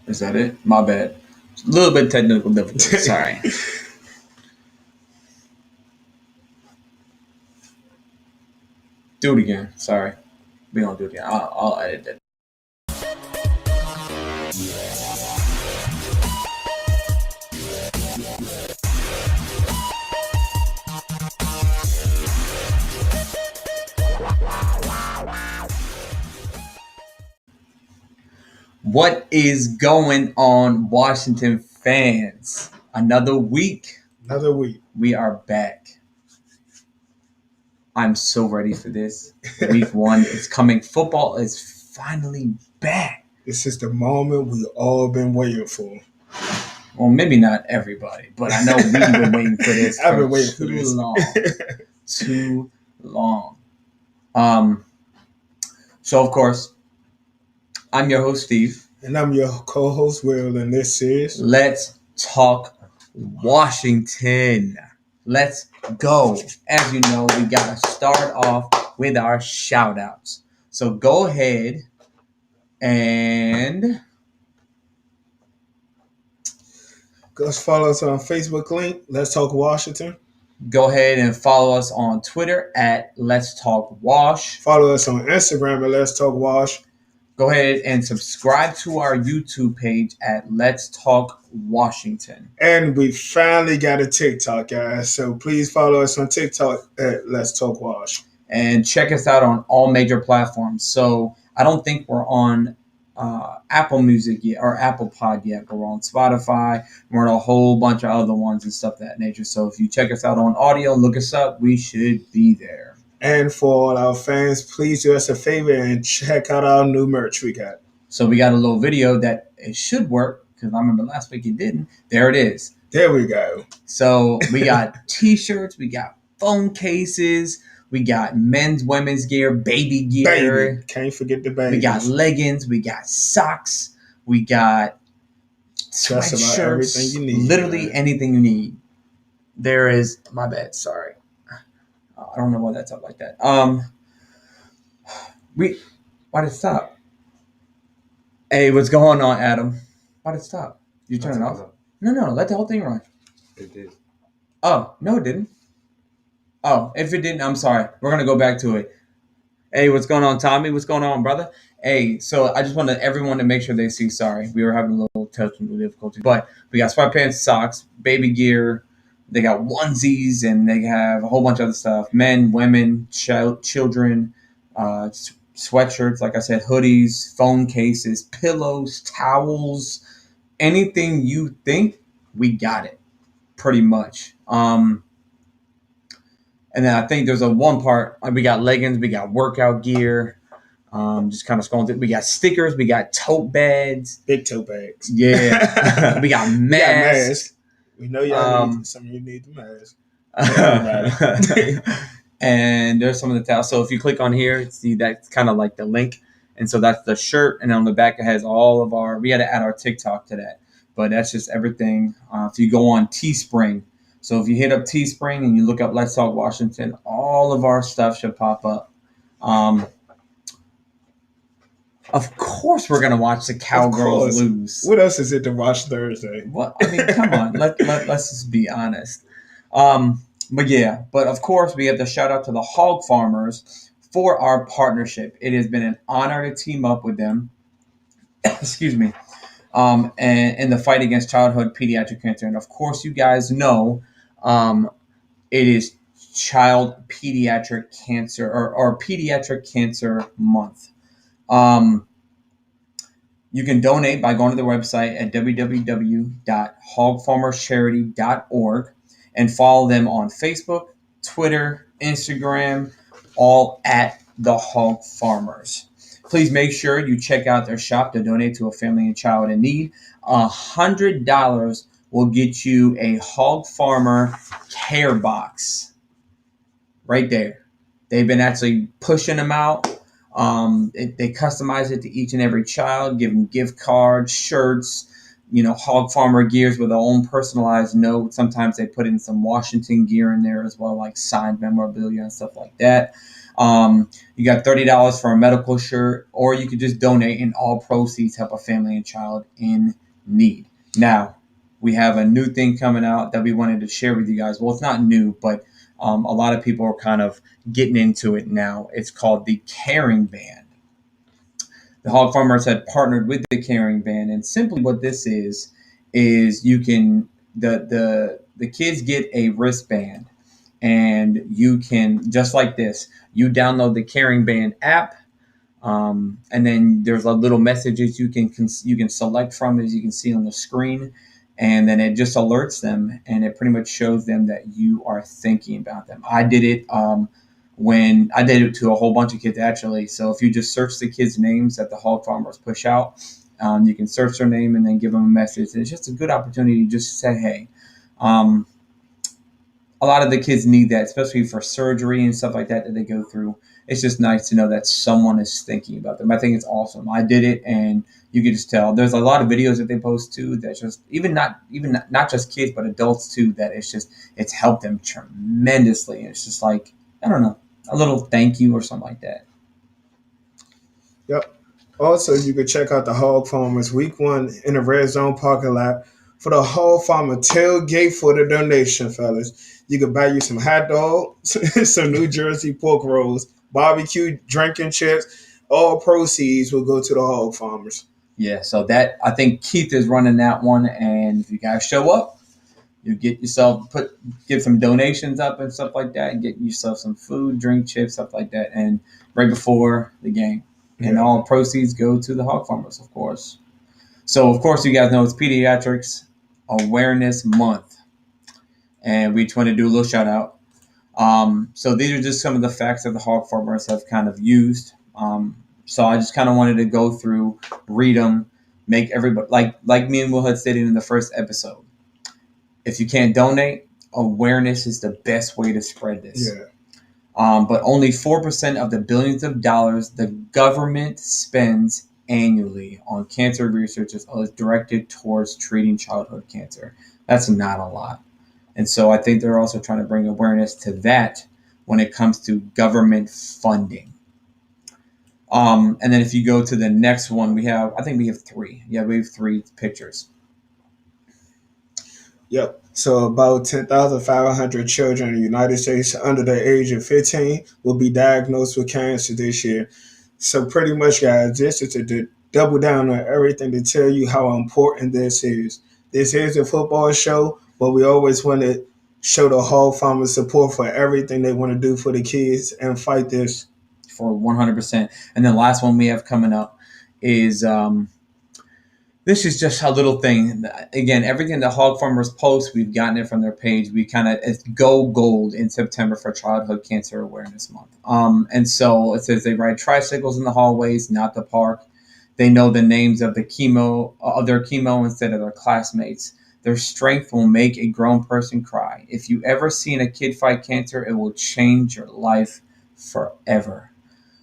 Is that it? My bad. A little bit technical difficulty. Sorry. Do it again. Sorry. We don't do it again. I'll edit that. What is going on, Washington fans? Another week. We are back. I'm so ready for this. Week 1 is coming. Football is finally back. This is the moment we've all been waiting for. Well, maybe not everybody, but I know we've been waiting for this I've been for waiting for too this. long. Too long. So, of course, I'm your host, Steve. And I'm your co-host, Will, and this is Let's Talk Washington. Let's go. As you know, we got to start off with our shout-outs. So go ahead and go follow us on Facebook link, Let's Talk Washington. Go ahead and follow us on Twitter at Let's Talk Wash. Follow us on Instagram at Let's Talk Wash. Go ahead and subscribe to our YouTube page at Let's Talk Washington. And we finally got a TikTok, guys. So please follow us on TikTok at Let's Talk Wash. And check us out on all major platforms. So I don't think we're on Apple Music yet or Apple Pod yet, but we're on Spotify. We're on a whole bunch of other ones and stuff of that nature. So if you check us out on audio, look us up. We should be there. And for all our fans, please do us a favor and check out our new merch we got. So we got a little video that it should work because I remember last week it didn't. There it is. There we go. So we got T-shirts, we got phone cases, we got men's, women's gear, baby gear. Baby. Can't forget the babies. We got leggings, we got socks, we got just about everything you need. Literally anything you need. There is, my bad, sorry. I don't know why that's up like that. Why did it stop? Hey, what's going on, Adam? Why did it stop? You turn it off? No, let the whole thing run. It did. Oh, no, it didn't. Oh, if it didn't, I'm sorry. We're going to go back to it. Hey, what's going on, Tommy? What's going on, brother? Hey, so I just wanted everyone to make sure they see, sorry. We were having a little technical difficulty. But we got sweatpants, socks, baby gear. They got onesies, and they have a whole bunch of other stuff. Men, women, children, sweatshirts, like I said, hoodies, phone cases, pillows, towels, anything you think, we got it, pretty much. And then I think there's one part, we got leggings, we got workout gear, just kind of scrolling through. We got stickers, we got tote bags. Big tote bags. Yeah. We got masks. We know y'all need some of you need the mask. And there's some of the towels. So if you click on here, see that's kind of like the link. And so that's the shirt. And on the back, it has all of we had to add our TikTok to that. But that's just everything. If you go on Teespring. So if you hit up Teespring and you look up Let's Talk Washington, all of our stuff should pop up. Of course, we're gonna watch the Cowgirls lose. What else is it to watch Thursday? What I mean, come on, let's just be honest. But of course, we have to shout out to the HogFarmers for our partnership. It has been an honor to team up with them. Excuse me. And in the fight against childhood pediatric cancer, and of course, you guys know, it is Child Pediatric Cancer or Pediatric Cancer Month. You can donate by going to their website at www.hogfarmerscharity.org and follow them on Facebook, Twitter, Instagram, all at the Hog Farmers. Please make sure you check out their shop to donate to a family and child in need. $100 will get you a Hog Farmer care box right there. They've been actually pushing them out. They customize it to each and every child, give them gift cards, shirts, hog farmer gears with their own personalized note. Sometimes they put in some Washington gear in there as well, like signed memorabilia and stuff like that. You got $30 for a medical shirt, or you could just donate, and all proceeds help a family and child in need. Now, we have a new thing coming out that we wanted to share with you guys. Well, it's not new, but a lot of people are kind of getting into it now. It's called the Caring Band. The hog farmers had partnered with the Caring Band, and simply what this is you can the kids get a wristband, and you can, just like this, you download the Caring Band app, and then there's a little messages you can select from, as you can see on the screen, and then it just alerts them, and it pretty much shows them that you are thinking about them. I did it when I did it to a whole bunch of kids, actually. So if you just search the kids' names that the hog farmers push out, you can search their name and then give them a message. And it's just a good opportunity to just say, hey. Um, a lot of the kids need that, especially for surgery and stuff like that they go through. It's just nice to know that someone is thinking about them. I think it's awesome. I did it, and you can just tell. There's a lot of videos that they post too. That's just not just kids, but adults too. That it's helped them tremendously. And it's just like, I don't know, a little thank you or something like that. Yep. Also, you can check out the Hog Farmers Week 1 in the Red Zone parking lot for the Hog Farmer tailgate for the donation, fellas. You can buy you some hot dogs, some New Jersey pork rolls, barbecue, drinking chips. All proceeds will go to the Hog Farmers. Yeah, so that, I think Keith is running that one, and if you guys show up, you get yourself get some donations up and stuff like that, and get yourself some food, drink, chips, stuff like that, and right before the game, and Yeah. all proceeds go to the hog farmers, of course. So, of course, you guys know it's Pediatrics Awareness Month, and we just want to do a little shout out. So these are just some of the facts that the hog farmers have kind of used. So I just kind of wanted to go through, read them, make everybody, like me and Will had stated in the first episode. If you can't donate, awareness is the best way to spread this. Yeah. But only 4% of the billions of dollars the government spends annually on cancer research is directed towards treating childhood cancer. That's not a lot. And so I think they're also trying to bring awareness to that when it comes to government funding. And then if you go to the next one, I think we have three. Yeah, we have three pictures. Yep. So about 10,500 children in the United States under the age of 15 will be diagnosed with cancer this year. So pretty much, guys, this is to double down on everything to tell you how important this is. This is a football show, but we always want to show the Hall Farmers support for everything they want to do for the kids and fight this. For 100%. And then the last one we have coming up is this is just a little thing. Again, everything the hog farmers post, we've gotten it from their page. We kind of, it's go gold in September for Childhood Cancer Awareness Month. And so it says they ride tricycles in the hallways, not the park. They know the names of their chemo instead of their classmates. Their strength will make a grown person cry. If you ever seen a kid fight cancer, it will change your life forever.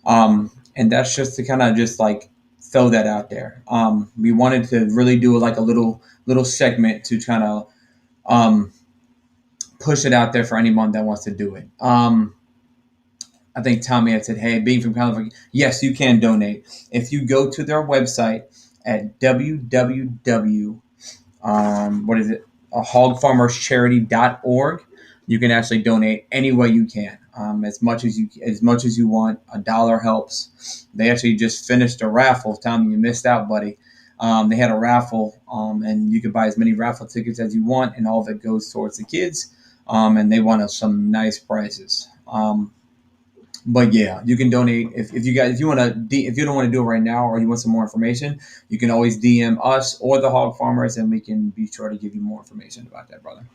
And that's just to kind of just like throw that out there. We wanted to really do like a little segment to kind of push it out there for anyone that wants to do it. I think Tommy had said, "Hey, being from California, yes, you can donate if you go to their website at www. What is it? hogfarmerscharity.org. You can actually donate any way you can, as much as you want. $1 helps. They actually just finished a raffle. Tommy, you missed out, buddy. They had a raffle, and you could buy as many raffle tickets as you want, and all of it goes towards the kids. And they won us some nice prizes. But yeah, you can donate if you guys, if you don't want to do it right now, or you want some more information, you can always DM us or the hog farmers, and we can be sure to give you more information about that, brother.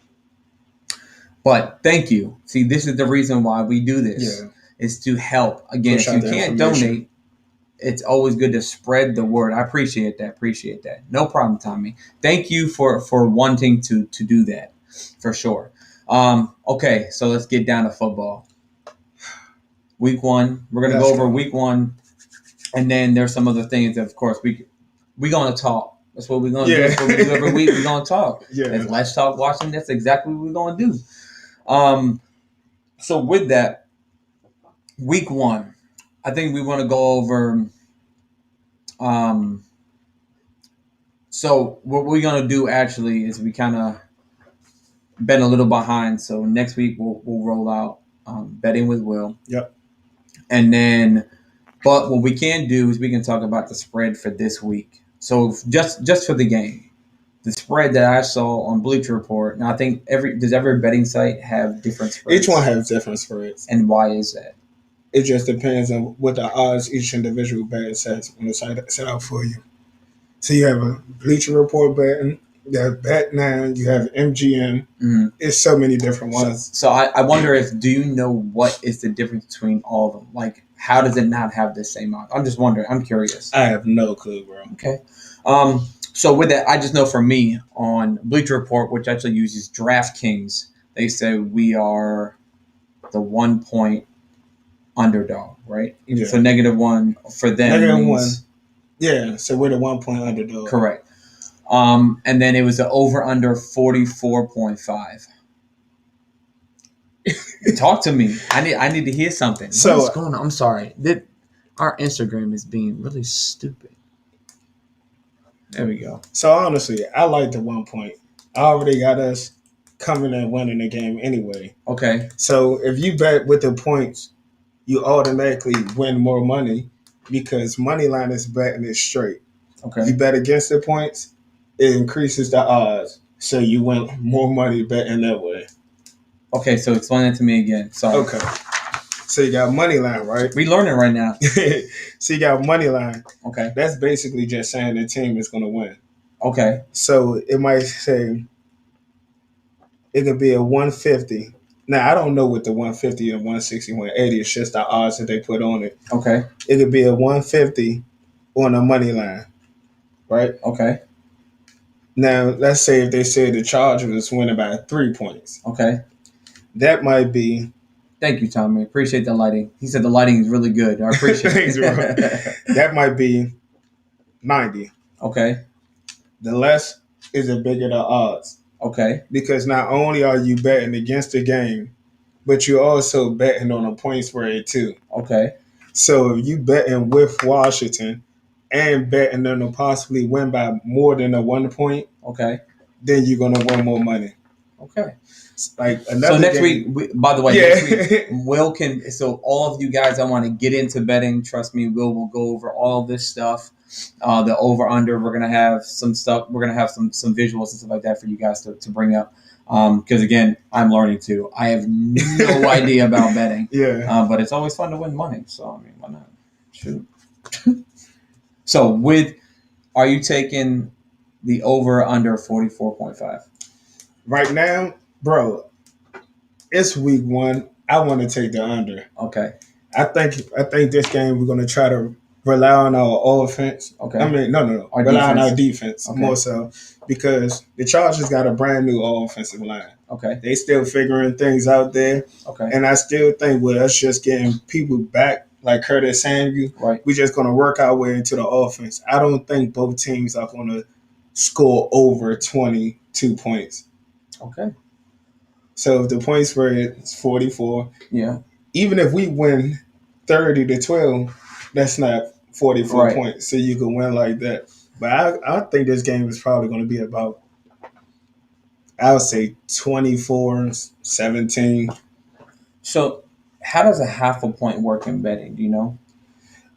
But thank you. See, this is the reason why we do this. Yeah. Is to help. Again, Push if out you the can't information. donate, it's always good to spread the word. I appreciate that. Appreciate that. No problem, Tommy. Thank you for wanting to do that, for sure. Okay, so let's get down to football. Week 1, we're gonna Let's go over go. week 1, and then there's some other things that, of course, we're gonna talk. That's what we're gonna do. Yeah. That's what we do every week. We're gonna talk. Yeah. Let's talk Washington. That's exactly what we're gonna do. Um, so with that, week one, I think we want to go over. Um, so what we're gonna do actually is we kind of been a little behind. So next week we'll roll out betting with Will, Yep. and then but what we can do is we can talk about the spread for this week. So just for the game, the spread that I saw on Bleacher Report. Now I think every betting site have different spreads. Each one has different spreads. And why is that? It just depends on what the odds each individual bet says on the site set out for you. So you have a Bleacher Report betting, you have Bet9, you have MGM. Mm-hmm. It's so many different ones. So I wonder if do you know what is the difference between all of them? Like how does it not have the same odds? I'm just wondering. I'm curious. I have no clue, bro. Okay. So with that, I just know for me on Bleacher Report, which actually uses DraftKings, they say we are the 1 point underdog, right? Yeah. So -1 for them. -1. Means, Yeah, so we're the 1 point underdog. correct. And then it was the over under 44.5. Talk to me. I need to hear something. So what's going on? I'm sorry. Our Instagram is being really stupid. There we go. So honestly, I like the 1 point. I already got us coming and winning the game anyway. Okay. So if you bet with the points, you automatically win more money because money line is betting it straight. Okay. You bet against the points, it increases the odds, so you win more money betting that way. Okay, so explain that to me again. Sorry. Okay. So you got money line, right? We learning right now. So you got money line. Okay. That's basically just saying the team is going to win. Okay. So it might say it could be a 150. Now I don't know what the 150 and 160, 180 is. Just the odds that they put on it. Okay. It could be a 150 on a money line, right? Okay. Now let's say if they say the Chargers winning by 3 points. Okay. That might be. Thank you, Tommy. Appreciate the lighting. He said the lighting is really good. I appreciate Thanks, it. bro. That might be 90. Okay. The less is the bigger the odds. Okay. Because not only are you betting against the game, but you're also betting on a point spread too. Okay. So if you betting with Washington and betting them to possibly win by more than a 1 point, okay, then you're gonna win more money. Okay. Like so next week, by the way, yeah. next week, Will can. So all of you guys that want to get into betting, trust me, Will go over all this stuff. The over under. We're gonna have some stuff. We're gonna have some visuals and stuff like that for you guys to bring up. Because again, I'm learning too. I have no idea about betting. Yeah. But it's always fun to win money. So I mean, why not? Shoot. So are you taking the over under 44.5? Right now, bro, it's week 1. I want to take the under. Okay. I think this game we're gonna try to rely on our offense. Okay. I mean, no. Rely on our defense more so because the Chargers got a brand new offensive line. Okay. They still figuring things out there. Okay. And I still think with us just getting people back like Curtis Samuel, right, we're just gonna work our way into the offense. I don't think both teams are gonna score over 22 points. Okay. So if the point spread is 44, yeah. Even if we win 30-12, that's not 44 right. points. So you can win like that. But I think this game is probably going to be about, I would say 24-17. So how does a half a point work in betting? Do you know?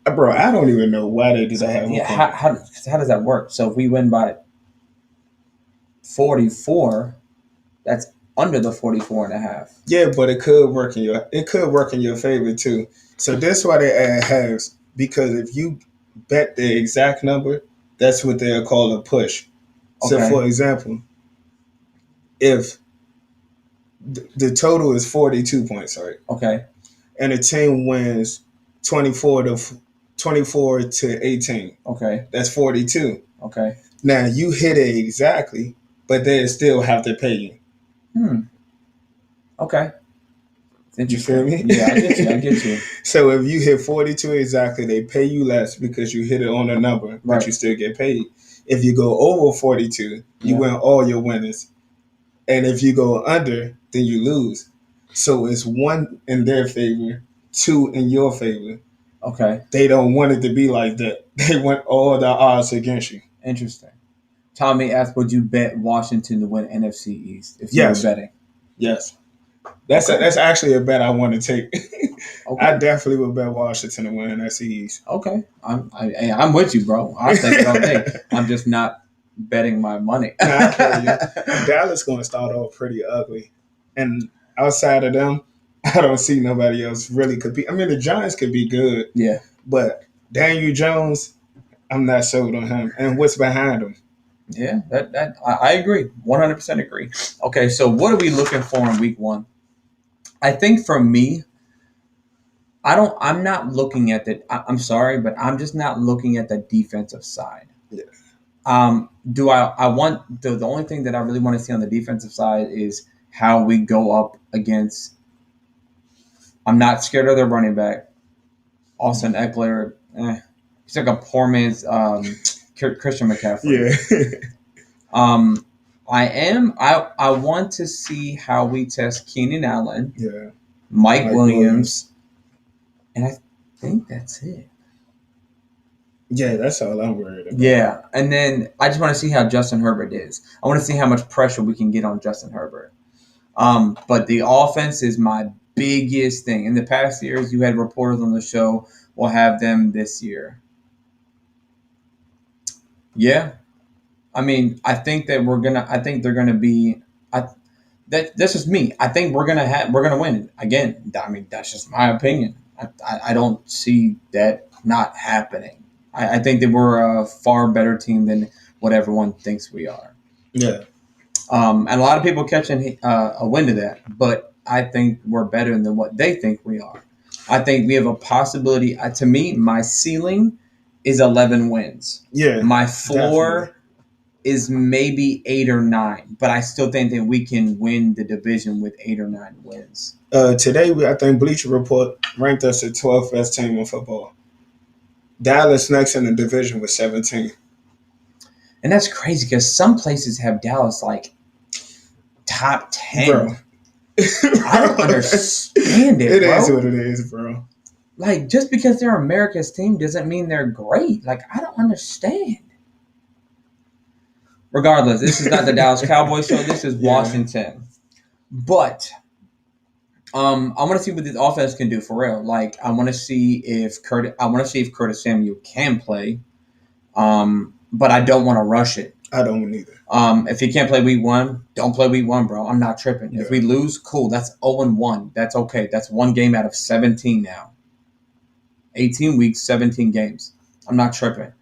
Bro, I don't even know why they do that. Yeah, how does that work? So if we win by 44, that's under the 44.5. Yeah, but it could work in your favor too. So that's why they add halves, because if you bet the exact number, that's what they'll call a push. So for example, if the total is 42 points, right? Okay. And the team wins 24 to 18. Okay. That's 42. Okay. Now you hit it exactly, but they still have to pay you. Okay. You feel me? Yeah, I get you. So if you hit 42 exactly, they pay you less because you hit it on a number, but right, you still get paid. If you go over 42, you Yeah. win all your winners. And if you go under, then you lose. So it's one in their favor, two in your favor. Okay. They don't want it to be like that. They want all the odds against you. Interesting. Tommy asked, "Would you bet Washington to win NFC East if you were Yes, betting?" yes. That's Okay. that's actually a bet I want to take. I Okay. definitely would bet Washington to win NFC East. Okay. I'm with you, bro. I'll take it all day. I'm just not betting my money. Nah, I feel you. Dallas going to start off pretty ugly, and outside of them, I don't see nobody else really compete. I mean, the Giants could be good, Yeah. but Daniel Jones, I'm not sold on him. And what's behind him? Yeah. I agree. 100% agree. Okay. So what are we looking for in week one? I think for me, I'm not looking at I'm sorry, but I'm just not looking at the defensive side. Yeah. Do I want the only thing that I really want to see on the defensive side is how we go up against. I'm not scared of their running back, Austin Eckler. He's like a poor man's Christian McCaffrey. Yeah. Um, I am. I want to see how we test Keenan Allen, Yeah. Mike Mike Williams, and I think that's it. Yeah, that's all I'm worried about. Yeah, and then I just want to see how Justin Herbert is. I want to see how much pressure we can get on Justin Herbert. But the offense is my biggest thing. In the past years, you had reporters on the show. We'll have them this year. Yeah, I mean, I think that we're gonna. I think they're gonna be. That's just me. I think we're gonna win again. I mean, that's just my opinion. I don't see that not happening. I think that we're a far better team than what everyone thinks we are. Yeah. And a lot of people catching a wind of that, but I think we're better than what they think we are. I think we have a possibility. To me, my ceiling is 11 wins. Yeah. My floor Definitely. is maybe 8 or 9, but I still think that we can win the division with 8 or 9 wins. Today, I think Bleacher Report ranked us the 12th best team in football. Dallas next in the division with 17. And that's crazy because some places have Dallas like top 10. Bro. I don't understand it, It bro. is what it is, bro. Like, just because they're America's team doesn't mean they're great. Like, I don't understand. Regardless, this is not the Dallas Cowboys show. This is Washington. But I want to see what this offense can do for real. Like, I want to see if Curtis Samuel can play. But I don't want to rush it. I don't either. If he can't play week 1, don't play week 1, bro. I'm not tripping. Yeah. If we lose, cool. That's 0-1. That's okay. That's one game out of 17 now. 18 weeks, 17 games. I'm not tripping.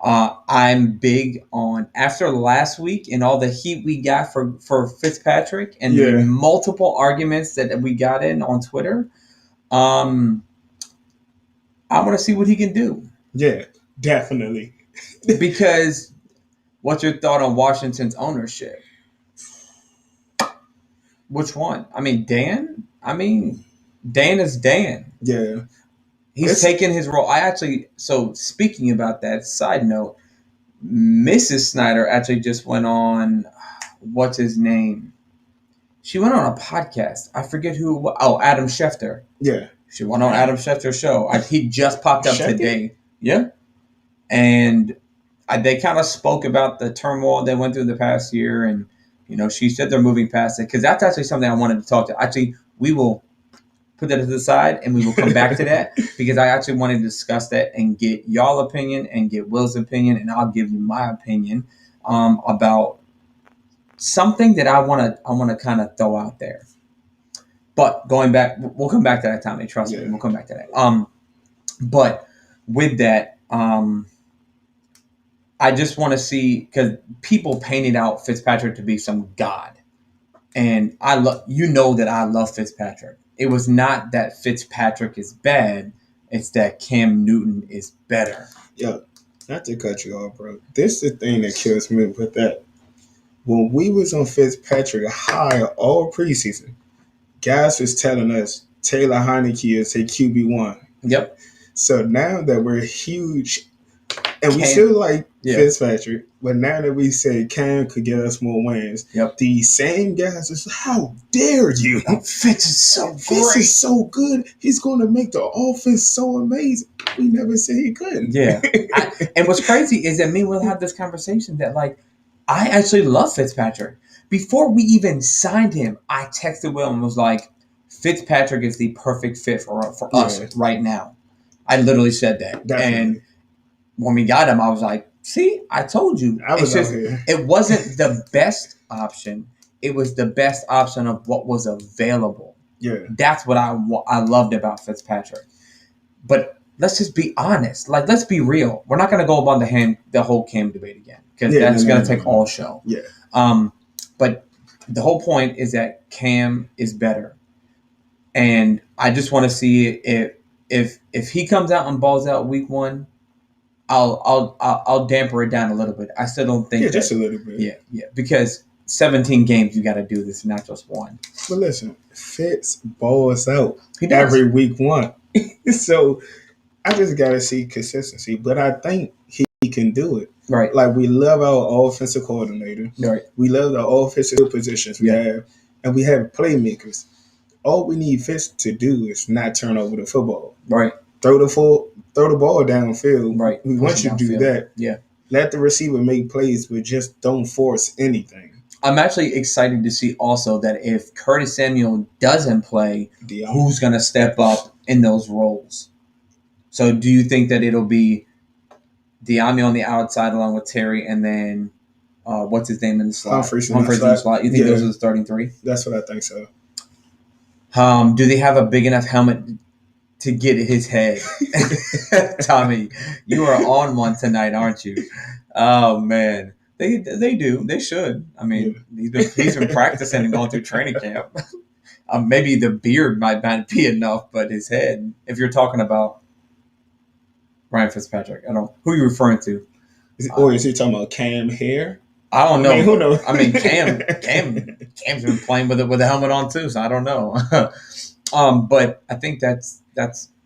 I'm big on after last week and all the heat we got for Fitzpatrick and the multiple arguments that we got in on Twitter. I want to see what he can do. Yeah, definitely. Because what's your thought on Washington's ownership? Which one? I mean, Dan? Dan is Dan. Yeah. He's taken his role. So speaking about that, side note, Mrs. Snyder actually just went on, what's his name? She went on a podcast. I forget who. Oh, Adam Schefter. Yeah. She went on Adam Schefter's show. He just popped up today. Yeah. And they kind of spoke about the turmoil they went through the past year. And, she said they're moving past it. Because that's actually something I wanted to talk to. Actually, we will put that to the side and we will come back to that because I actually wanted to discuss that and get y'all opinion and get Will's opinion, and I'll give you my opinion about something that I want to kind of throw out there. But going back, we'll come back to that, Tommy. Trust me, we'll come back to that. But with that, I just want to see, because people painted out Fitzpatrick to be some god, and that I love Fitzpatrick. It was not that Fitzpatrick is bad. It's that Cam Newton is better. Yo, not to cut you off, bro. This is the thing that kills me with that. When we was on Fitzpatrick high all preseason, guys was telling us Taylor Heineke is a QB1. Yep. So now that we're huge And we Cam, still like yeah, Fitzpatrick, but now that we say Cam could get us more wins, yep. these same guys is how dare you? No, Fitz is so Fitz is great. so good. He's going to make the offense so amazing. We never said he couldn't. Yeah. And what's crazy is that me and Will had this conversation that like I actually love Fitzpatrick. Before we even signed him, I texted Will and was like, Fitzpatrick is the perfect fit for us Yeah, right now. I literally said that. And definitely. when we got him, I was like, see, I told you. I It's was out just here. it wasn't the best option. It was the best option of what was available. Yeah, That's what I loved about Fitzpatrick. But let's just be honest. Like, let's be real. We're not going to go about the whole Cam debate again because yeah, no, that's no, going no, to take no. all show. Yeah, But the whole point is that Cam is better, and I just want to see if he comes out and balls out week one. I'll damper it down a little bit. I still don't yeah, think just that. a little bit. Yeah, because 17 games you got to do this, not just one. But listen, Fitz balls out He does. every week one. So I just gotta see consistency. But I think he can do it. Right. Like we love our offensive coordinator. Right. We love the offensive positions we have, and we have playmakers. All we need Fitz to do is not turn over the football. Right. Throw the ball downfield. Right. We want you to do that. Yeah. Let the receiver make plays, but just don't force anything. I'm actually excited to see also that if Curtis Samuel doesn't play, who's going to step up in those roles? So do you think that it'll be Diami on the outside along with Terry and then what's his name in the slot? Humphreys in the slot. You think those are the starting three? That's what I think so. Do they have a big enough helmet to get his head? Tommy, you are on one tonight, aren't you? Oh man. They do. They should. I mean, he's been practicing and going through training camp. Maybe the beard might not be enough, but his head. If you're talking about Ryan Fitzpatrick, I don't. Who are you referring to? Or is he talking about Cam hair? I don't know. I mean, who knows? I mean, Cam's been playing with a helmet on too, so I don't know. But I think that's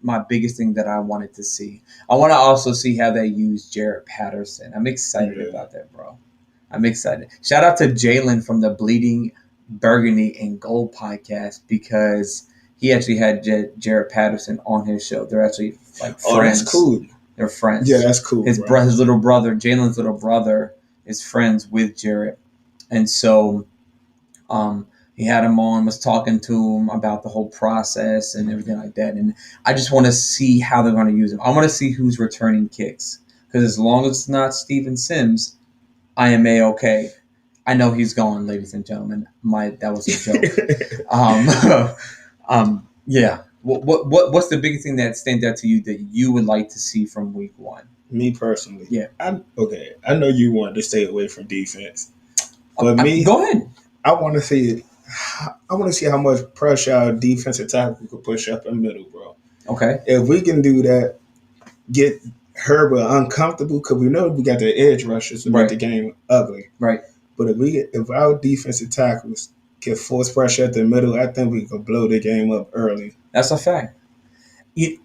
my biggest thing that I wanted to see. I want to also see how they use Jarrett Patterson. I'm excited about that, bro. I'm excited. Shout out to Jalen from the Bleeding Burgundy and Gold podcast because he actually had Jarrett Patterson on his show. They're actually like friends. Oh, that's cool. They're friends. Yeah, that's cool. His little brother, Jalen's little brother, is friends with Jarrett, and so he had him on, was talking to him about the whole process and everything like that. And I just want to see how they're going to use him. I want to see who's returning kicks because as long as it's not Steven Sims, I am A-okay. I know he's gone, ladies and gentlemen. That was a joke. Yeah. What's the biggest thing that stands out to you that you would like to see from week one? Me personally, yeah. I know you want to stay away from defense, but go ahead. I want to see how much pressure our defensive tackle could push up in the middle, bro. Okay. If we can do that, get Herbert uncomfortable because we know we got the edge rushers to make the game ugly. Right. But if our defensive tackles can force pressure at the middle, I think we could blow the game up early. That's a fact.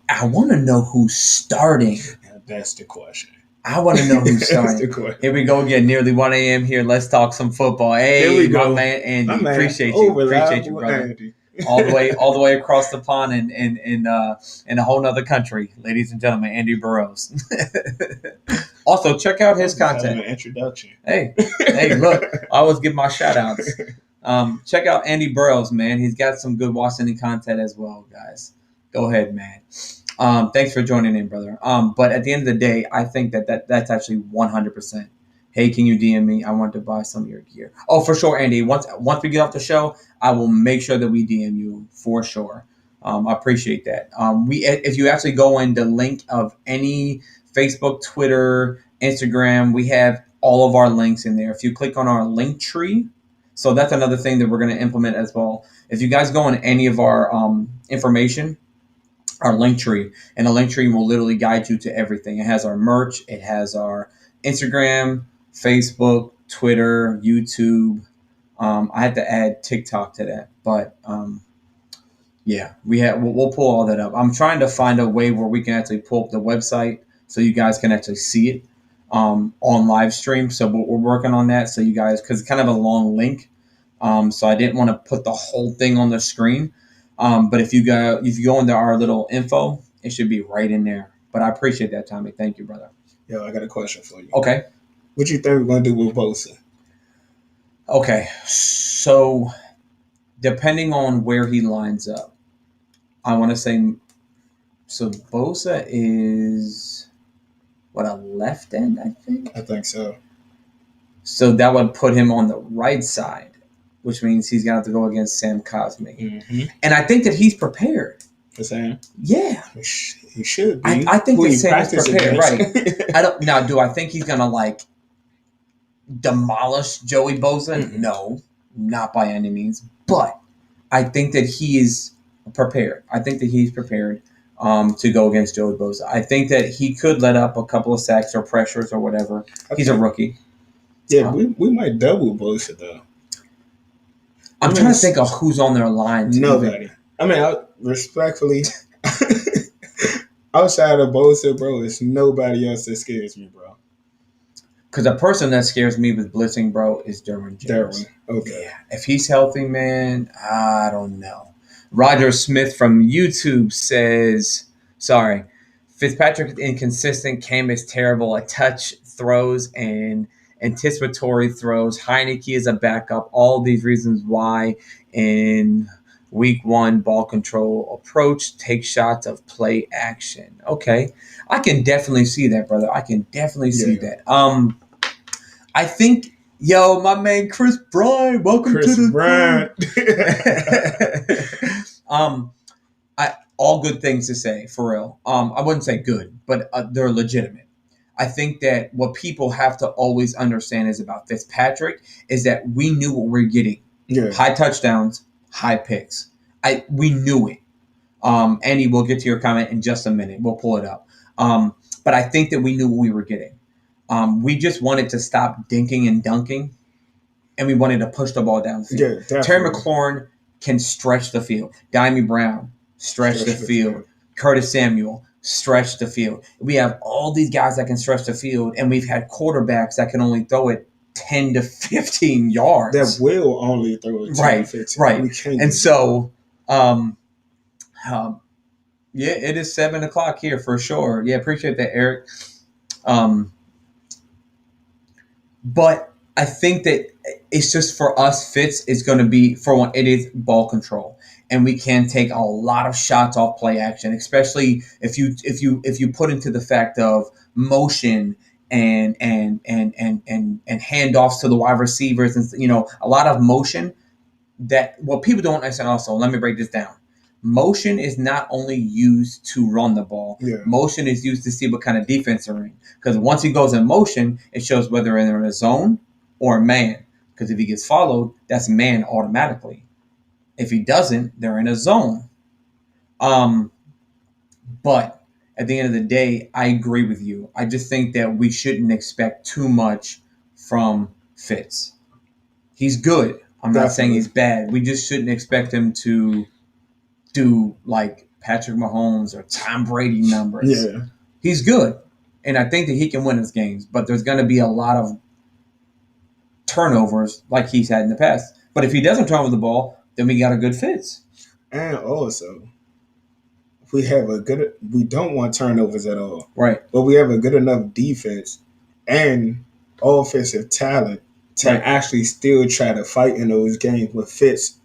I want to know who's starting. That's the question. I want to know who's starting. Here we go again. Nearly 1 a.m. here. Let's talk some football. Hey, here we go. My man Andy. My man, appreciate you, brother. Andy. all the way across the pond in a whole nother country, ladies and gentlemen. Andy Burrows. Also, check out his content. An introduction. Hey, look, I always give my shout outs. Check out Andy Burrows, man. He's got some good Washington content as well, guys. Go ahead, man. Thanks for joining in, brother. But at the end of the day, I think that's actually 100%. Hey, can you DM me? I want to buy some of your gear. Oh, for sure, Andy. Once we get off the show, I will make sure that we DM you for sure. I appreciate that. If you actually go in the link of any Facebook, Twitter, Instagram, we have all of our links in there. If you click on our link tree, so that's another thing that we're going to implement as well. If you guys go in any of our information, our link tree, and the link tree will literally guide you to everything. It has our merch. It has our Instagram, Facebook, Twitter, YouTube. I had to add TikTok to that, but yeah, we'll pull all that up. I'm trying to find a way where we can actually pull up the website so you guys can actually see it. on live stream. So we're working on that. So you guys, because it's kind of a long link. So I didn't want to put the whole thing on the screen. But if you go into our little info, it should be right in there. But I appreciate that, Tommy. Thank you, brother. Yo, I got a question for you. Okay. What you think we're gonna do with Bosa? Okay. So depending on where he lines up, I want to say so. Bosa is what, a left end, I think. I think so. So that would put him on the right side, which means he's gonna have to go against Sam Cosme. Mm-hmm. And I think that he's prepared. The same. Yeah, He should be. I think Who that he Sam is practice prepared. against. Right. I don't now. Do I think he's gonna like demolish Joey Bosa? Mm-mm. No, not by any means. But I think that he is prepared. I think that he's prepared to go against Joey Bosa. I think that he could let up a couple of sacks or pressures or whatever. He's a rookie. Yeah, we might double Bosa though. I'm trying to think of who's on their line. Nobody. I mean, respectfully, outside of Bosa, bro, there's nobody else that scares me, bro. Because the person that scares me with blitzing, bro, is Derwin James. Okay. Yeah. If he's healthy, man, I don't know. Roger Smith from YouTube says, sorry, Fitzpatrick is inconsistent. Cam is terrible at touch throws and anticipatory throws. Heineke is a backup. All these reasons why in week one ball control approach, take shots of play action. Okay. I can definitely see that, brother. I can definitely see that. I think, yo, my man Chris Bryant, welcome Chris to the Bryant. All good things to say, for real. I wouldn't say good, but they're legitimate. I think that what people have to always understand is about Fitzpatrick is that we knew what we're getting. Yeah. High touchdowns, high picks. We knew it. Andy, we'll get to your comment in just a minute. We'll pull it up. But I think that we knew what we were getting. We just wanted to stop dinking and dunking, and we wanted to push the ball downfield. Yeah, Terry McLaurin can stretch the field. Dimey Brown, stretch the field. Curtis Samuel, stretch the field. We have all these guys that can stretch the field, and we've had quarterbacks that can only throw it 10 to 15 yards. That will only throw it 10 to 15. Right. And so, yeah, it is 7 o'clock here for sure. Yeah, appreciate that, Eric. But I think that it's just for us, Fitz is going to be, for one, it is ball control. And we can take a lot of shots off play action, especially if you put into the fact of motion and handoffs to the wide receivers, and a lot of motion. That what people don't understand. Also, let me break this down. Motion is not only used to run the ball. Yeah. Motion is used to see what kind of defense they're in. Because once he goes in motion, it shows whether they're in a zone or a man. Because if he gets followed, that's man automatically. If he doesn't, they're in a zone. But at the end of the day, I agree with you. I just think that we shouldn't expect too much from Fitz. He's good. I'm not saying he's bad. We just shouldn't expect him to do like Patrick Mahomes or Tom Brady numbers. Yeah. He's good. And I think that he can win his games. But there's going to be a lot of turnovers like he's had in the past. But if he doesn't turn over the ball, then we got a good Fitz. And also, we don't want turnovers at all. Right. But we have a good enough defense and offensive talent to actually still try to fight in those games when Fitz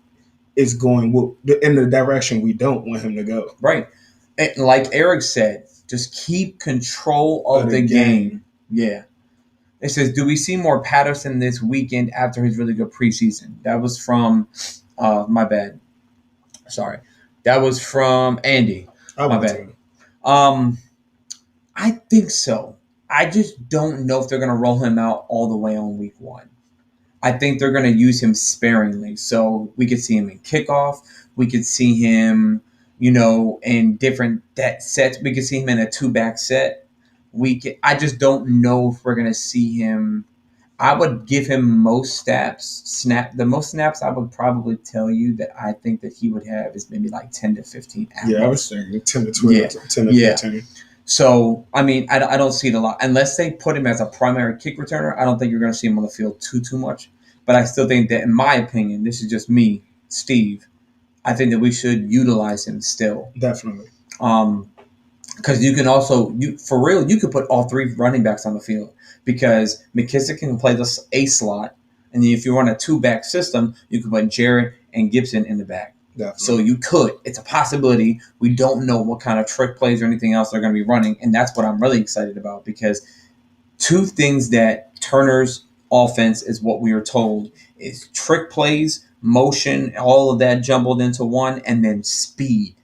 is going in the direction we don't want him to go. Right. And like Eric said, just keep control of the game. Yeah. It says, do we see more Patterson this weekend after his really good preseason? That was from, my bad. Sorry. That was from Andy. My bad. I think so. I just don't know if they're going to roll him out all the way on week one. I think they're going to use him sparingly. So we could see him in kickoff. We could see him, in different sets. We could see him in a 2-back set. I just don't know if we're going to see him. I would give him most snaps. The most snaps I would probably tell you that I think that he would have is maybe like 10 to 15 hours. Yeah, I was saying 10 to 12, 10 to 15. So, I mean, I don't see it a lot. Unless they put him as a primary kick returner, I don't think you're going to see him on the field too much. But I still think that, in my opinion, this is just me, Steve, I think that we should utilize him still. Definitely. Um, because you can also for real you could put all three running backs on the field because McKissick can play the A slot, and then if you run a two back system, you could put Jarrett and Gibson in the back. Definitely. So you could. It's a possibility. We don't know what kind of trick plays or anything else they're going to be running, and that's what I'm really excited about because two things that Turner's offense is what we are told is trick plays, motion, all of that jumbled into one, and then speed.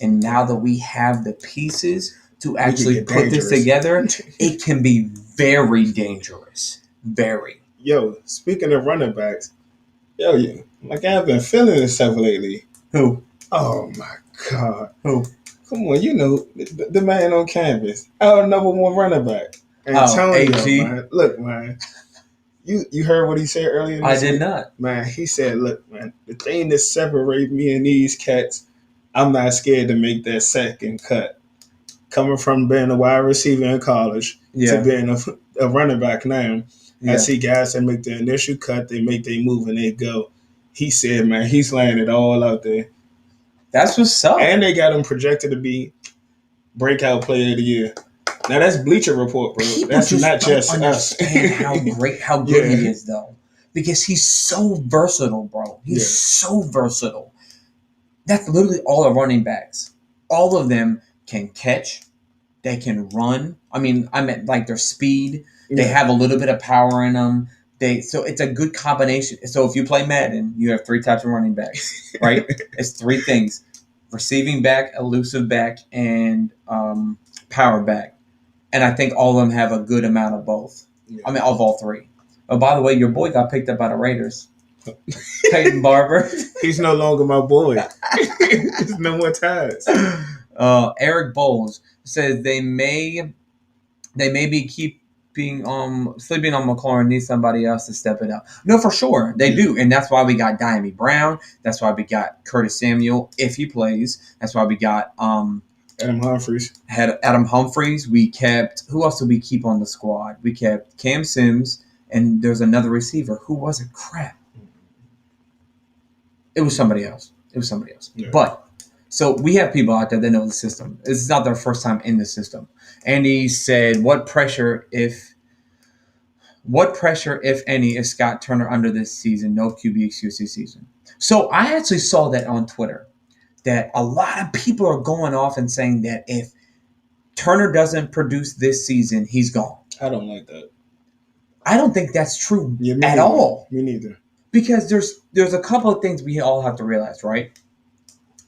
And now that we have the pieces to actually put this together, it can be very dangerous. Very. Yo, speaking of running backs, like I've been feeling this stuff lately. Who? Oh my God. Who? Come on, the man on campus, our number one running back, Antonio. Man, look, man. You heard what he said earlier? I did not. Man, he said, look, man, the thing that separates me and these cats, I'm not scared to make that second cut. Coming from being a wide receiver in college to being a running back now, I see guys that make the initial cut, they make their move, and they go. He said, man, he's laying it all out there. That's what's up. And they got him projected to be breakout player of the year. Now that's Bleacher Report, bro. People that's just not don't just understand us. how good he is, though, because he's so versatile, bro. He's so versatile. That's literally all the running backs. All of them can catch. They can run. I mean, I meant like their speed. They have a little bit of power in them. So it's a good combination. So if you play Madden, you have three types of running backs, right? It's three things: receiving back, elusive back, and power back. And I think all of them have a good amount of both. Yeah. I mean, of all three. Oh, by the way, your boy got picked up by the Raiders. Peyton Barber. He's no longer my boy. There's no more ties. Eric Bowles says they may be keeping sleeping on McLaurin, need somebody else to step it up. No, for sure they do, and that's why we got Diami Brown. That's why we got Curtis Samuel if he plays. That's why we got Adam Humphries. Had Adam Humphries. We kept who else did we keep on the squad? We kept Cam Sims, and there's another receiver. Who was it? Crap. It was somebody else. Yeah. But so we have people out there that know the system. This is not their first time in the system. And he said, what pressure, if any, is Scott Turner under this season? No QB excuse this season. So I actually saw that on Twitter, that a lot of people are going off and saying that if Turner doesn't produce this season, he's gone. I don't like that. I don't think that's true at all. Me neither. Because there's a couple of things we all have to realize, right?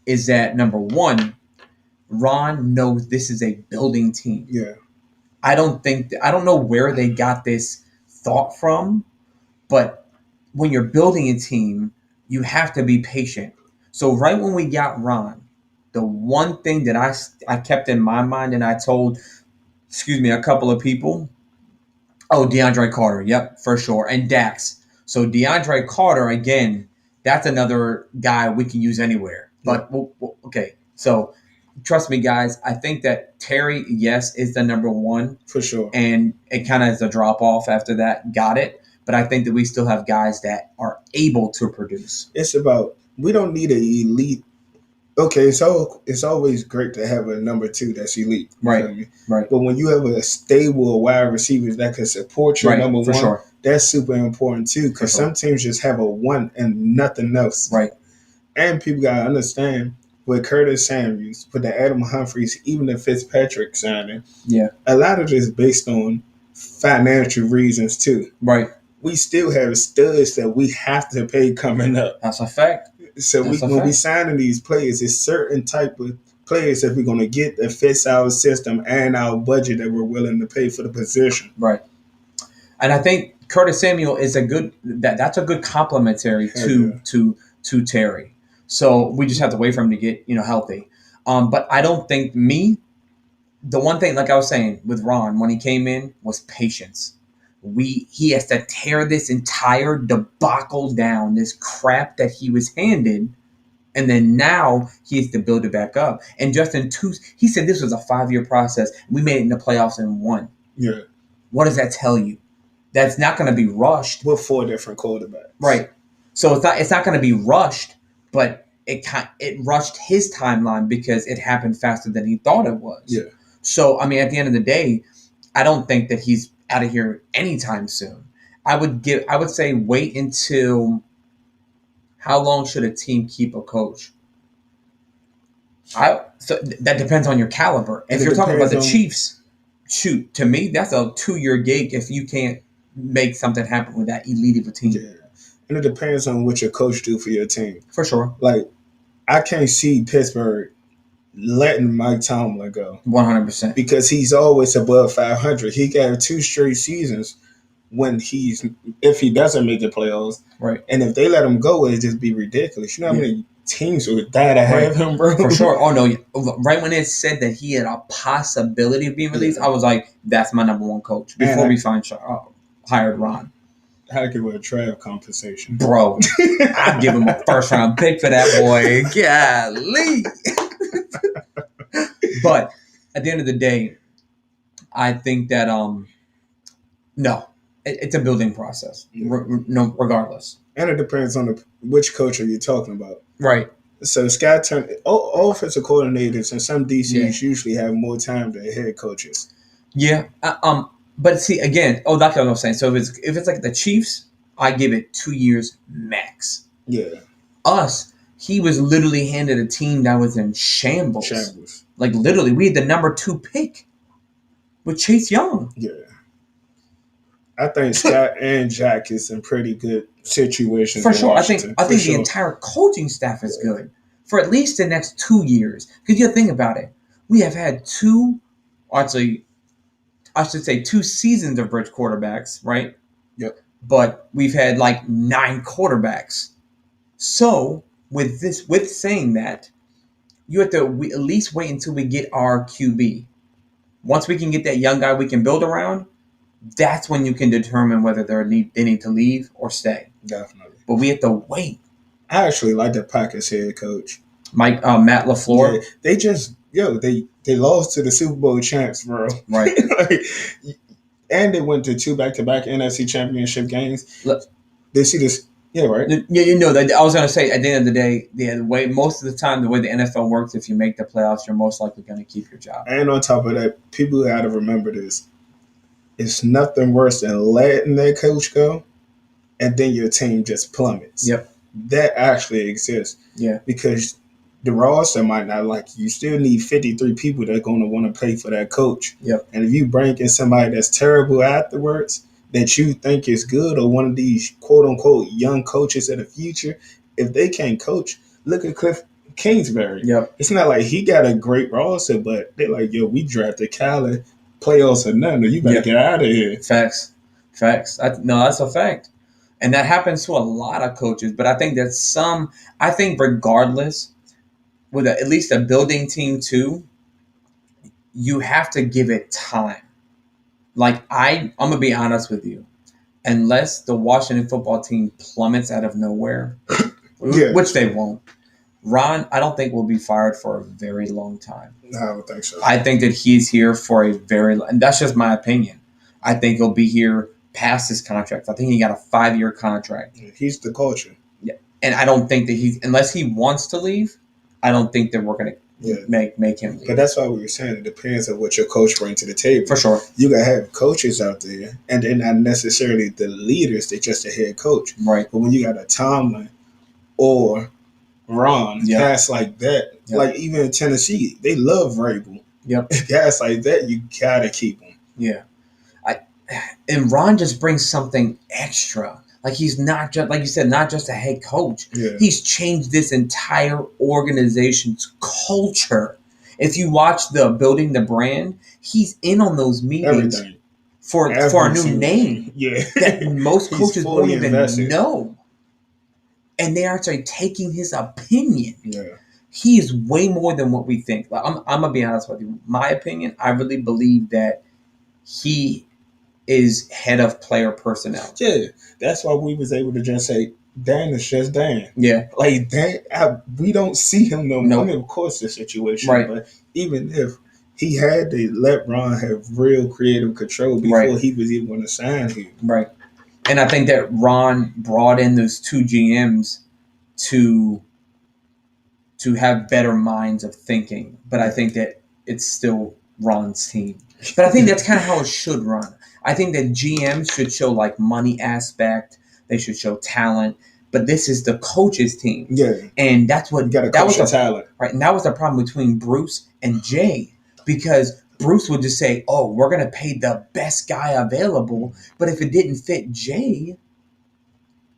Is that number one, Ron knows this is a building team. Yeah. I don't know where they got this thought from, but when you're building a team, you have to be patient. So right when we got Ron, the one thing that I kept in my mind and I told, a couple of people, DeAndre Carter, yep, for sure, and Dax. So DeAndre Carter, again, that's another guy we can use anywhere. But, okay, so trust me, guys, I think that Terry, yes, is the number one. For sure. And it kind of is a drop-off after that. Got it. But I think that we still have guys that are able to produce. It's about, we don't need an elite. Okay, so it's always great to have a number two that's elite. Right. But when you have a stable wide receivers that can support your number one, sure. That's super important too, because some teams just have a one and nothing else. Right. And people got to understand, with Curtis Samuels, with the Adam Humphries, even the Fitzpatrick signing, a lot of it is based on financial reasons too. Right. We still have studs that we have to pay coming up. That's a fact. So when we signing these players, it's certain type of players that we're going to get that fits our system and our budget that we're willing to pay for the position. Right. And I think Curtis Samuel is that's a good complementary to Terry. So we just have to wait for him to get healthy. But I don't think the one thing, like I was saying with Ron when he came in, was patience. He has to tear this entire debacle down, this crap that he was handed, And then now he has to build it back up. And he said this was a 5-year process. We made it in the playoffs and won. Yeah. What does that tell you? That's not going to be rushed. With 4 different quarterbacks. Right. So it's not going to be rushed, but it rushed his timeline because it happened faster than he thought it was. Yeah. So, I mean, at the end of the day, I don't think that he's out of here anytime soon. I would say wait until how long should a team keep a coach? That depends on your caliber. If you're talking about the Chiefs, shoot, to me, that's a 2-year gig if you can't make something happen with that elite of a team. Yeah. And it depends on what your coach do for your team. For sure. Like, I can't see Pittsburgh letting Mike Tomlin go. 100%. Because he's always above 500. He got 2 straight seasons if he doesn't make the playoffs. Right. And if they let him go, it'd just be ridiculous. You know how many teams would die to have him, bro? For sure. Oh, no. Right when it said that he had a possibility of being released, I was like, that's my number one coach before we hired Ron. How to give him a Trav compensation. Bro, I'd give him a first-round pick for that boy. Golly. But at the end of the day, I think that, no, it's a building process, regardless. And it depends on which coach are you talking about. Right. So Scott Turner, offensive coordinators and some DCs usually have more time than head coaches. Yeah. But see, again, that's what I was saying. So if it's like the Chiefs, I give it 2 years max. Yeah. Us, he was literally handed a team that was in shambles. Like literally, we had the number 2 pick with Chase Young. Yeah. I think Scott and Jack is in pretty good situations. For sure. I think the entire coaching staff is good for at least the next 2 years. Because you think about it. We have had 2 seasons of bridge quarterbacks, right? Yep. But we've had like 9 quarterbacks. So with saying that, you have to at least wait until we get our QB. Once we can get that young guy we can build around, that's when you can determine whether they need to leave or stay. Definitely. But we have to wait. I actually like the Packers head coach. Matt LaFleur. Yeah, they just they lost to the Super Bowl champs, bro. Right. And they went to 2 back-to-back NFC championship games. They see this. Yeah, right. Yeah, I was going to say, at the end of the day, most of the time, the way the NFL works, if you make the playoffs, you're most likely going to keep your job. And on top of that, people got to remember this. It's nothing worse than letting that coach go, and then your team just plummets. Yep. That actually exists. Yeah. Because the roster might not like you. You still need 53 people that are going to want to play for that coach. Yep. And if you bring in somebody that's terrible afterwards that you think is good, or one of these quote-unquote young coaches of the future, if they can't coach, look at Cliff Kingsbury. Yep. It's not like he got a great roster, but they're like, we drafted Khaled, playoffs or nothing. You better get out of here. Facts. That's a fact. And that happens to a lot of coaches. But I think regardless, with at least a building team too, you have to give it time. Like, I'm going to be honest with you. Unless the Washington football team plummets out of nowhere, which they won't, Ron, I don't think will be fired for a very long time. No, I don't think so. I think that he's here for and that's just my opinion. I think he'll be here past his contract. I think he got a 5-year contract. He's the culture. Yeah. And I don't think that unless he wants to leave, I don't think that we're going to make him leave. But that's why we were saying it depends on what your coach brings to the table. For sure. You got to have coaches out there, and they're not necessarily the leaders. They're just a head coach. Right. But when you got a Tomlin or Ron, guys like that, like even in Tennessee, they love Vrabel. Yep. Guys like that, you got to keep them. Yeah. And Ron just brings something extra. Like, he's not just, like you said, not just a head coach. Yeah. He's changed this entire organization's culture. If you watch the Building the Brand, he's in on those meetings for a new name that most coaches won't even know. And they're actually taking his opinion. Yeah. He is way more than what we think. Like, I'm going to be honest with you. My opinion, I really believe that he is head of player personnel. Yeah, that's why we was able to just say Dan is just Dan. Yeah. Like Dan, we don't see him no more. No. I mean, of course, the situation, Right. but even if he had to let Ron have real creative control before Right. he was even going to sign him. Right. And I think that Ron brought in those two GMs to have better minds of thinking. But I think that it's still Ron's team. But I think that's kind of how it should run. I think that GMs should show like money aspect. They should show talent. But this is the coach's team. Yeah. And that's what You got to that coach was the talent. Right. And that was the problem between Bruce and Jay. Because Bruce would just say, oh, we're going to pay the best guy available. But if it didn't fit Jay,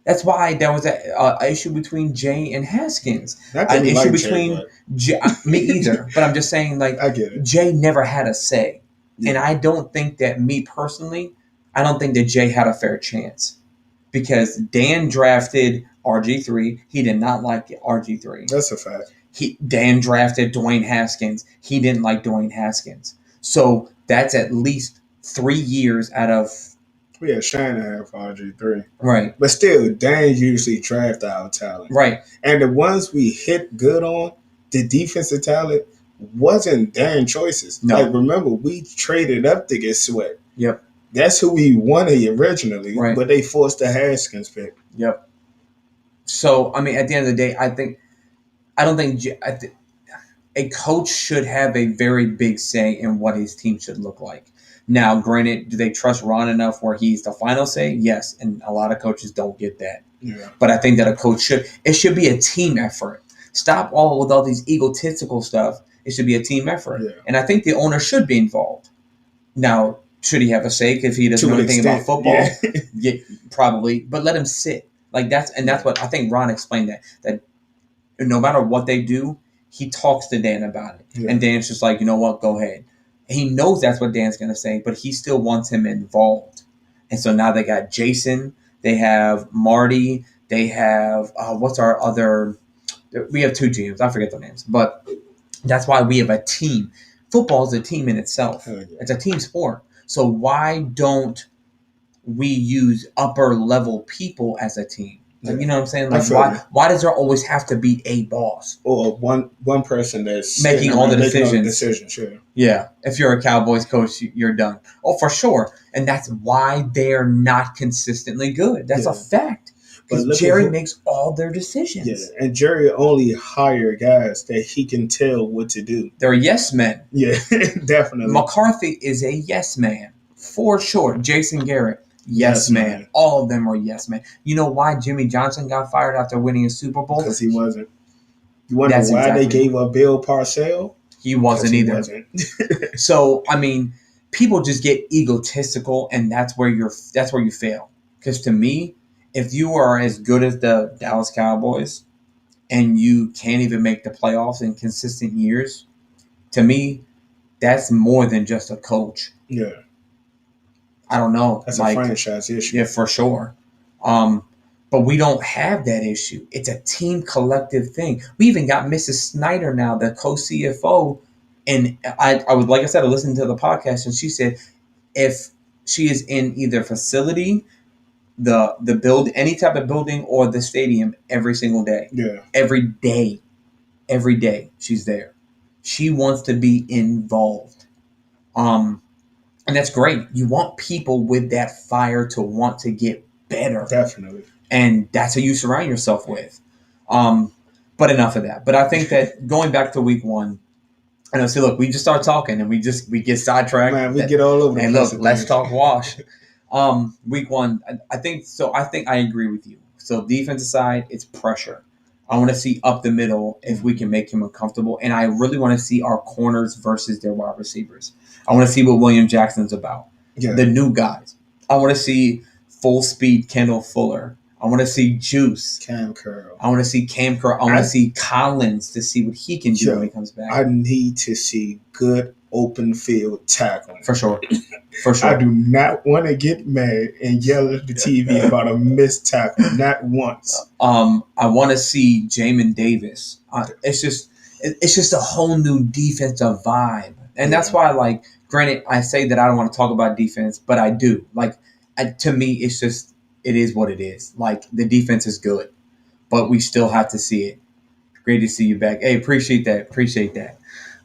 that's why there was an issue between Jay and Haskins. An issue between Jay, me either. But I'm just saying, like, I get it. Jay never had a say. Yeah. And I don't think that, me personally, I don't think that Jay had a fair chance. Because Dan drafted RG3. He did not like RG3. That's a fact. Dan drafted Dwayne Haskins. He didn't like Dwayne Haskins. So that's at least 3 years out of... We had Shanahan for RG3. Right. But still, Dan usually draft our talent. Right. And the ones we hit good on, the defensive talent, wasn't Dan choices. No. Like, remember, we traded up to get Sweat. Yep. That's who we wanted originally, right. But they forced the Haskins pick. Yep. So, I mean, at the end of the day, I don't think a coach should have a very big say in what his team should look like. Now, granted, do they trust Ron enough where he's the final say? Yes, and a lot of coaches don't get that. Yeah. But I think that a coach should be a team effort. Stop with all these egotistical stuff. It should be a team effort. Yeah. And I think the owner should be involved. Now, should he have a say if he doesn't know anything about football? Yeah. Yeah, probably. But let him sit. Like that's what I think Ron explained that no matter what they do, he talks to Dan about it. Yeah. And Dan's just like, you know what, go ahead. He knows that's what Dan's going to say, but he still wants him involved. And so now they got Jason, they have Marty, they have, what's our other, we have two GMs, I forget their names, but that's why we have a team. Football is a team in itself. Yeah. It's a team sport. So why don't we use upper level people as a team? Like, you know what I'm saying? Like, why does there always have to be a boss? Or one person that's making all the decisions. Sure. Yeah. If you're a Cowboys coach, you're done. Oh, for sure. And that's why they're not consistently good. That's a fact. Because Jerry makes all their decisions. Yeah. And Jerry only hire guys that he can tell what to do. They're yes men. Yeah, definitely. McCarthy is a yes man. For sure. Jason Garrett. Yes, man. All of them are yes, man. You know why Jimmy Johnson got fired after winning a Super Bowl? Because he wasn't. You wonder why they gave up Bill Parcells? He wasn't either. So, I mean, people just get egotistical, and that's where you fail. Because to me, if you are as good as the Dallas Cowboys and you can't even make the playoffs in consistent years, to me, that's more than just a coach. Yeah. I don't know. That's a franchise issue. Yeah, for sure. But we don't have that issue. It's a team collective thing. We even got Mrs. Snyder now, the co-CFO. And I was, like I said, I listened to the podcast, and she said if she is in either facility, the build, any type of building, or the stadium every single day. Yeah. Every day she's there. She wants to be involved. And that's great. You want people with that fire to want to get better. Definitely. And that's who you surround yourself with. But enough of that. But I think that going back to week one, I know, see, look, we just start talking and we get sidetracked. Man, we get all over the place. And look, let's talk wash. Week one, I think I agree with you. So defensive side, it's pressure. I want to see up the middle if we can make him uncomfortable. And I really want to see our corners versus their wide receivers. I want to see what William Jackson's about. Yeah. The new guys. I want to see full speed Kendall Fuller. I want to see Juice. Cam Curl. I want to see Cam Curl. I want to see Collins to see what he can do when he comes back. I need to see good open field tackling. For sure. For sure. I do not want to get mad and yell at the TV about a missed tackle. Not once. I want to see Jamin Davis. It's just a whole new defensive vibe. And that's why, granted, I say that I don't want to talk about defense, but I do. To me, it's just it is what it is. Like the defense is good, but we still have to see it. Great to see you back. Hey, appreciate that. Appreciate that.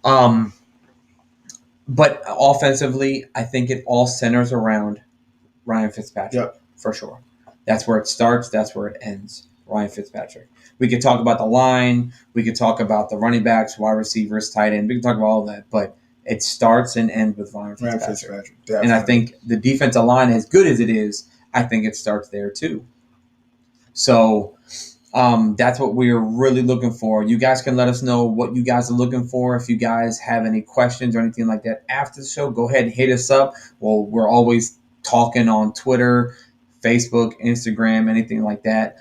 Um, but offensively, I think it all centers around Ryan Fitzpatrick Yep. for sure. That's where it starts. That's where it ends. Ryan Fitzpatrick. We could talk about the line. We could talk about the running backs, wide receivers, tight end. We can talk about all that, but it starts and ends with Ryan Fitzpatrick. And I think the defensive line, as good as it is, I think it starts there too. So that's what we're really looking for. You guys can let us know what you guys are looking for. If you guys have any questions or anything like that after the show, go ahead and hit us up. Well, we're always talking on Twitter, Facebook, Instagram, anything like that.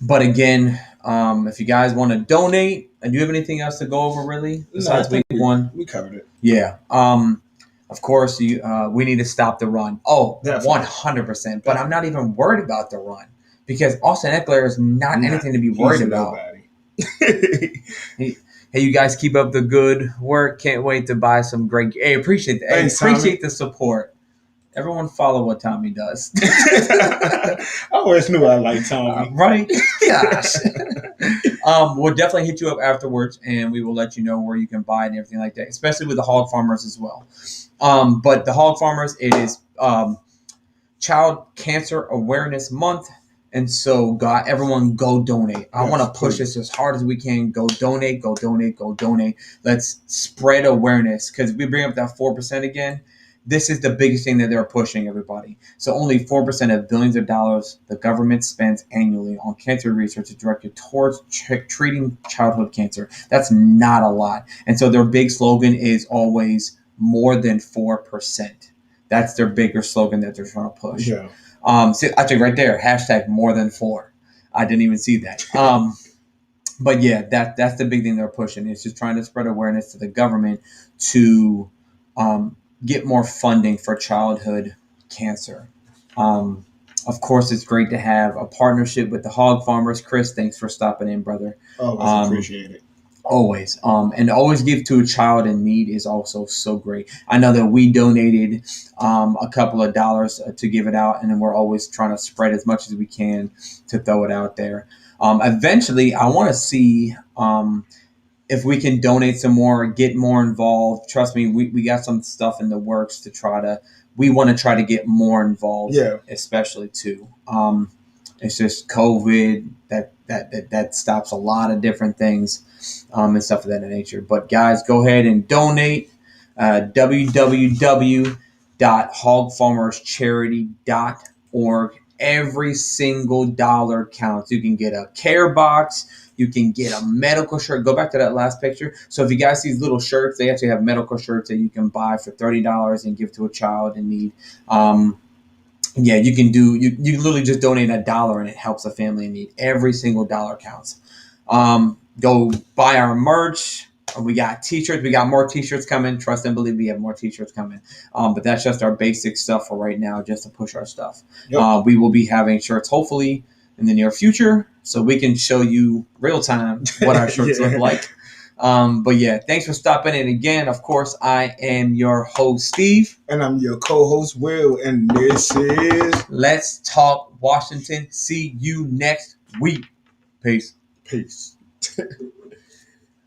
But again, if you guys want to donate, do you have anything else to go over really besides week one? We covered it. Yeah. Of course, we need to stop the run. Oh, definitely. 100%. But I'm not even worried about the run because Austin Eckler is not anything to be worried about. Hey, you guys keep up the good work. Can't wait to buy some great. Hey, appreciate that. Hey, appreciate the support. Everyone follow what Tommy does. I always knew I liked Tommy. Right? Gosh. We'll definitely hit you up afterwards, and we will let you know where you can buy it and everything like that, especially with the HogFarmers as well. But the HogFarmers, it is Child Cancer Awareness Month. And so, God, everyone go donate. I want to push this as hard as we can. Go donate, go donate, go donate. Let's spread awareness because we bring up that 4% again. This is the biggest thing that they're pushing, everybody. So only 4% of billions of dollars the government spends annually on cancer research is directed towards treating childhood cancer. That's not a lot. And so their big slogan is always more than 4%. That's their bigger slogan that they're trying to push. Yeah. See, actually, right there, hashtag more than 4. I didn't even see that. But yeah, that's the big thing they're pushing. It's just trying to spread awareness to the government to get more funding for childhood cancer. Of course, it's great to have a partnership with the HogFarmers. Chris, thanks for stopping in, brother. Always appreciate it. Always. And always give to a child in need is also so great. I know that we donated a couple of dollars to give it out, and then we're always trying to spread as much as we can to throw it out there. Eventually, I want to see if we can donate some more, get more involved. Trust me, we got some stuff in the works to we want to try to get more involved, especially too. It's just COVID that stops a lot of different things and stuff of that nature. But guys, go ahead and donate. www.hogfarmerscharity.org. Every single dollar counts. You can get a care box. You can get a medical shirt. Go back to that last picture. So if you guys see these little shirts, they actually have medical shirts that you can buy for $30 and give to a child in need. Yeah, you can do. You literally just donate $1 and it helps a family in need. Every single dollar counts. Go buy our merch. We got t-shirts. We got more t-shirts coming. Trust and believe we have more t-shirts coming. But that's just our basic stuff for right now, just to push our stuff. Yep. We will be having shirts hopefully in the near future, so we can show you real time what our shirts look like. But yeah, thanks for stopping in again. Of course, I am your host, Steve. And I'm your co-host, Will. And this is Let's Talk Washington. See you next week. Peace. Peace.